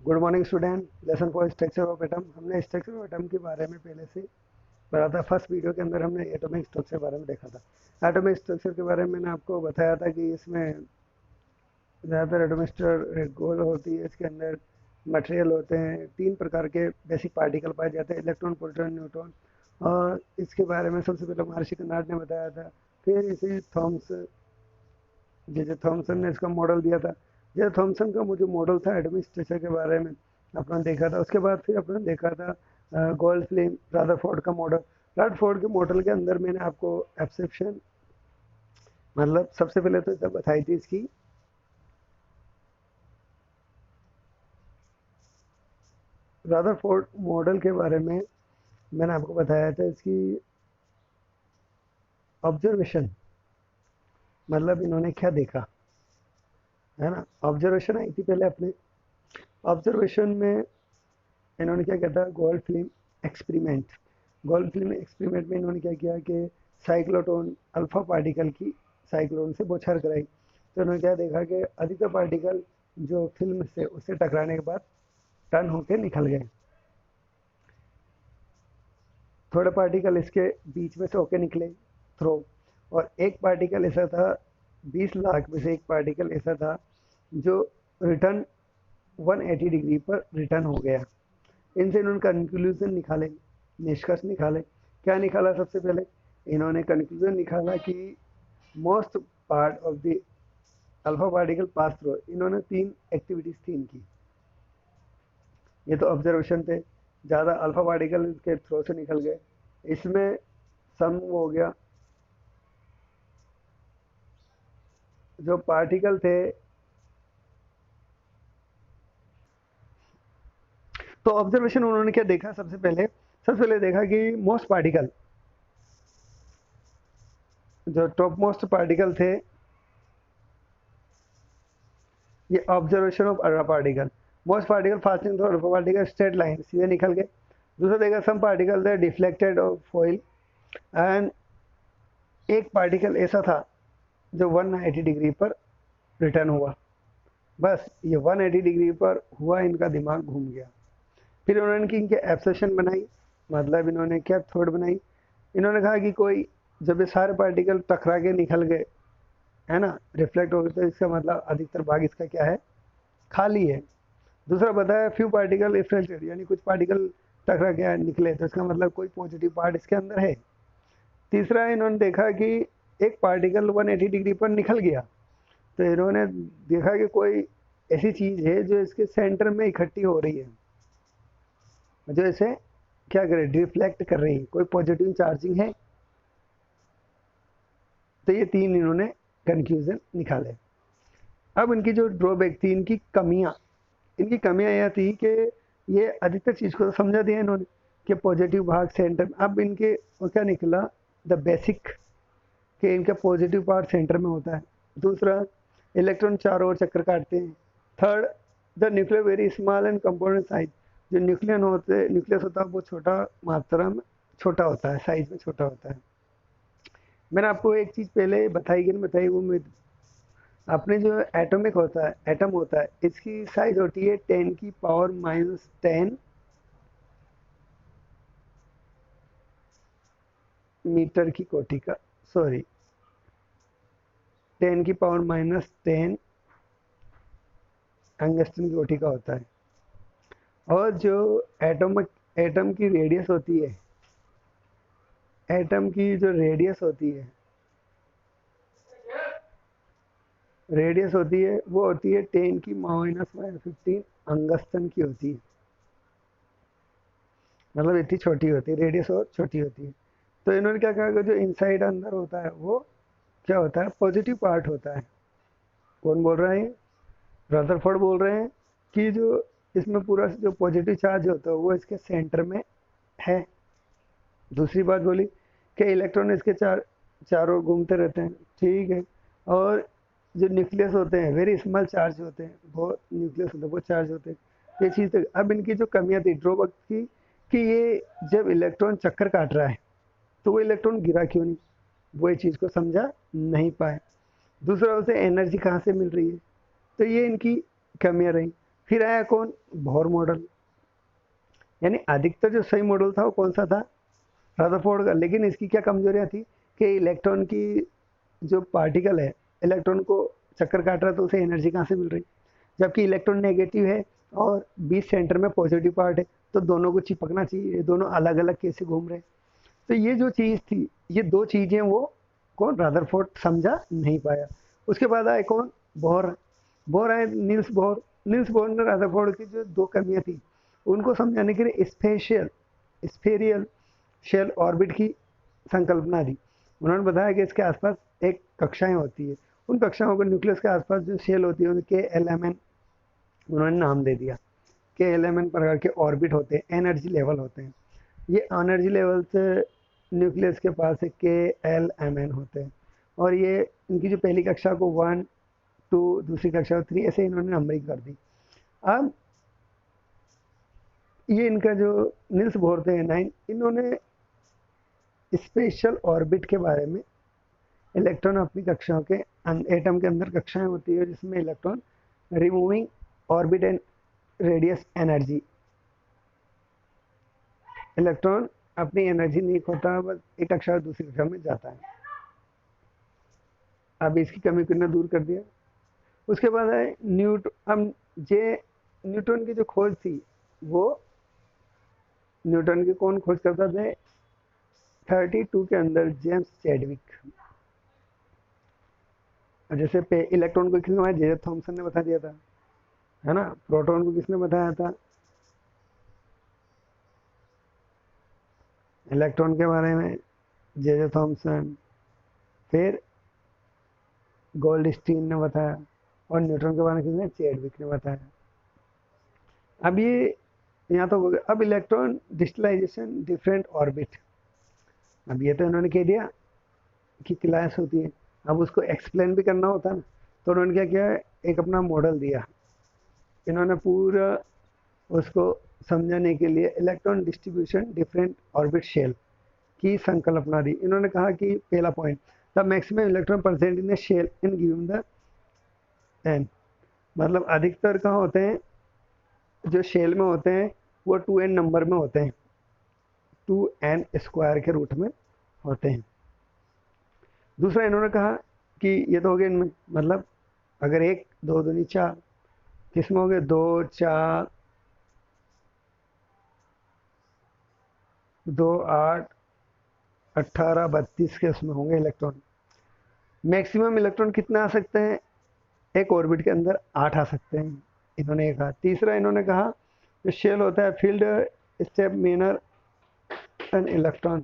Good morning student. Lesson for structure of atom. हमने structure of atom के बारे में पहले से पढ़ा था। फर्स्ट वीडियो के अंदर हमने एटॉमिक स्ट्रक्चर के बारे में देखा था। एटॉमिक स्ट्रक्चर के बारे में मैंने आपको बताया था कि इसमें ज़्यादातर एटॉमिक स्ट्रक्चर गोल होती है। इसके अंदर मटेरियल होते हैं, तीन प्रकार के बेसिक पार्टिकल पाए जाते हैं, इलेक्ट्रॉन, प्रोटॉन, न्यूट्रॉन। और इसके बारे में सबसे पहले महर्षि कर्नाड ने बताया था। फिर इसे थॉमसन ने इसका मॉडल दिया था। जे थॉमसन का जो मॉडल था एटॉमिक स्ट्रक्चर के बारे में अपना देखा था। उसके बाद फिर अपना देखा था गोल्ड फ्लेम रदरफोर्ड का मॉडल। रदरफोर्ड के मॉडल के अंदर मैंने आपको एक्सेप्शन मतलब सबसे पहले तो जब बताई थी इसकी रदरफोर्ड मॉडल के बारे में मैंने आपको बताया था इसकी ऑब्जर्वेशन, मतलब इन्होंने क्या देखा, है ना। ऑब्जर्वेशन आई थी पहले अपने। ऑब्जर्वेशन में इन्होंने क्या किया था, gold film experiment. Gold film experiment में इन्होंने क्या किया कि साइक्लोट्रॉन अल्फा पार्टिकल की साइक्लोन से बौछार कराई। तो इन्होंने क्या देखा कि अधिकतर पार्टिकल जो फिल्म से उससे टकराने के बाद टर्न होकर निकल गए। थोड़े पार्टिकल इसके बीच में से होके निकले थ्रो, और एक पार्टिकल ऐसा था, 20 लाख में से एक पार्टिकल ऐसा था जो रिटर्न 180 डिग्री पर रिटर्न हो गया। इनसे इन्होंने कंक्लूजन निकाले, निष्कर्ष निकाले। क्या निकाला? सबसे पहले इन्होंने कंक्लूजन निकाला कि most part of the alpha particle pass through. इन्होंने 3 एक्टिविटीज थी इनकी। ये तो ऑब्जर्वेशन थे, ज़्यादा अल्फा पार्टिकल के थ्रू से निकल गए। इसमें सम हो गया, जो पार्टिकल थे। तो ऑब्जर्वेशन उन्होंने क्या देखा? सबसे पहले देखा कि मोस्ट पार्टिकल, जो टॉप मोस्ट पार्टिकल थे, ये observation of alpha particle. Most particle fasting through alpha particle straight line सीधे निकल गए। दूसरा देखा सम पार्टिकल थे डिफ्लेक्टेड ऑफ फॉइल, एंड एक पार्टिकल ऐसा था जो 180 डिग्री पर रिटर्न हुआ। बस ये 180 डिग्री पर हुआ, इनका दिमाग घूम गया। फिर उन्होंने इनके एब्सेशन बनाई, मतलब इन्होंने क्या थ्योरी बनाई। इन्होंने कहा कि कोई जब ये सारे पार्टिकल टकरा के निकल गए, है ना, रिफ्लेक्ट हो गए, तो इसका मतलब अधिकतर भाग इसका क्या है, खाली है। दूसरा बताया फ्यू पार्टिकल रिफ्लेक्टेड, यानी कुछ पार्टिकल टकरा के निकले, तो इसका मतलब कोई पॉजिटिव पार्ट इसके अंदर है। तीसरा इन्होंने देखा कि एक पार्टिकल 180 डिग्री पर निकल गया, तो इन्होंने देखा कि कोई ऐसी चीज़ है जो इसके सेंटर में इकट्ठी हो रही है, जो इसे क्या करे, रिफ्लेक्ट कर रही है, कोई पॉजिटिव चार्जिंग है। तो ये 3 इन्होंने कंक्लूजन निकाले। अब इनकी जो ड्रॉबैक थी, इनकी कमियां यह थी कि ये अधिकतर चीज़ को तो समझा दिया इन्होंने कि पॉजिटिव भाग सेंटर में। अब इनके वो क्या निकला, द बेसिक, कि इनका पॉजिटिव पार्ट सेंटर में होता है। दूसरा, इलेक्ट्रॉन चारों ओर चक्कर काटते हैं। Third, the nuclear very small and component size. जो न्यूक्लियस होता है वो छोटा मात्रा में छोटा होता है, साइज में छोटा होता है। मैंने आपको एक चीज़ पहले बताई कि नहीं बताई, वो अपने जो एटॉमिक होता है, एटम होता है, इसकी साइज होती है 10⁻⁻10 मीटर की कोटि का, सॉरी 10⁻⁻10 एंगस्ट्रॉन की कोटि का होता है। और जो एटम की रेडियस होती है, एटम की जो रेडियस होती है वो होती है 10⁻⁻15 अंगस्ट्रॉन की होती है। मतलब इतनी छोटी होती है रेडियस, और छोटी होती है। तो इन्होंने क्या कहा कि जो इनसाइड अंदर होता है वो क्या होता है, पॉजिटिव पार्ट होता है। कौन बोल रहा है? रदरफोर्ड बोल रहे हैं कि जो इसमें पूरा जो पॉजिटिव चार्ज होता है वो इसके सेंटर में है। दूसरी बात बोली कि इलेक्ट्रॉन इसके चारों घूमते रहते हैं, ठीक है। और जो न्यूक्लियस होते हैं वेरी स्मॉल चार्ज होते हैं, बहुत न्यूक्लियस होते हैं, बहुत चार्ज होते हैं। ये चीज़ तो अब इनकी जो कमियां थी, ड्रॉबैक की, कि ये जब इलेक्ट्रॉन चक्कर काट रहा है तो वो इलेक्ट्रॉन गिरा क्यों नहीं, वो ये चीज़ को समझा नहीं पाए। दूसरा, उसे एनर्जी कहाँ से मिल रही है, तो ये इनकी कमियां रही। फिर आया कौन, बोहर मॉडल। यानी अधिकतर जो सही मॉडल था वो कौन सा था, रदरफोर्ड का। लेकिन इसकी क्या कमजोरियां थी कि इलेक्ट्रॉन की जो पार्टिकल है, इलेक्ट्रॉन को चक्कर काट रहा है तो उसे एनर्जी कहाँ से मिल रही, जबकि इलेक्ट्रॉन नेगेटिव है और बीच सेंटर में पॉजिटिव पार्ट है, तो दोनों को चिपकना चाहिए, दोनों अलग अलग कैसे घूम रहे हैं। तो ये जो चीज़ थी, ये दो चीज़ें वो कौन, रदरफोर्ड समझा नहीं पाया। उसके बाद आए कौन, बोहर। बोहर आए नील्स बोहर। नील्स बोहर ने रदरफोर्ड की जो दो कमियां थी उनको समझाने के लिए स्पेरियल शेल ऑर्बिट की संकल्पना दी। उन्होंने बताया कि इसके आसपास एक कक्षाएं होती है, उन कक्षाओं को न्यूक्लियस के आसपास जो शेल होती है उनके LMN उन्होंने नाम दे दिया। के LMN प्रकार के ऑर्बिट होते हैं, एनर्जी लेवल होते हैं। ये एनर्जी लेवल से न्यूक्लियस के पास KLMN होते हैं। और ये इनकी जो पहली कक्षा को 1 2, दूसरी कक्षा को 3, ऐसे इन्होंने नंबरिंग कर दी। अब ये इनका जो नील्स बोहर थे 9, इन्होंने स्पेशल ऑर्बिट के बारे में, इलेक्ट्रॉन अपनी कक्षाओं के एटम के अंदर कक्षाएं होती है जिसमें electron removing orbit and radius energy, electron अपनी एनर्जी नहीं खोता, बस एक कक्षा से दूसरी कक्षा में जाता है। अब इसकी कमी को दूर कर दिया। उसके बाद है न्यूटन। न्यूटन की जो खोज थी वो, न्यूटन की कौन खोज करता था, 32 के अंदर जेम्स चैडविक। जैसे पे इलेक्ट्रॉन को किसने बताया, जे थॉमसन ने बता दिया था, है ना। प्रोटॉन को किसने बताया था, इलेक्ट्रॉन के बारे में जे थॉमसन। फिर गोल्डस्टीन ने बताया, और न्यूटन के बारे में किसने, चैडविक ने बताया। अब ये यहाँ तो हो गया। अब इलेक्ट्रॉन डिस्टलाइजेशन डिफरेंट ऑर्बिट, अब ये तो इन्होंने कह दिया कि क्लास होती है, अब उसको एक्सप्लेन भी करना होता है ना, तो उन्होंने क्या किया, एक अपना मॉडल दिया। इन्होंने पूरा उसको समझाने के लिए electron distribution different orbit shell की संकल्पना दी। इन्होंने कहा कि पहला point, the maximum electron present in shell in given the N, मतलब अधिकतर कहाँ होते हैं, जो शेल में होते हैं वो 2n नंबर में होते हैं, 2n स्क्वायर के रूट में होते हैं। दूसरा इन्होंने कहा कि ये तो हो गया इनमें, मतलब अगर 1 2 दूनी 4, किसमें हो गए, 2 4 2 8 18 32 के उसमें होंगे इलेक्ट्रॉन। मैक्सिमम इलेक्ट्रॉन कितना आ सकते हैं, एक ऑर्बिट के अंदर 8 आ सकते हैं, इन्होंने ये कहा। तीसरा इन्होंने कहा जो शेल होता है फील्ड स्टेप मेनर एन इलेक्ट्रॉन,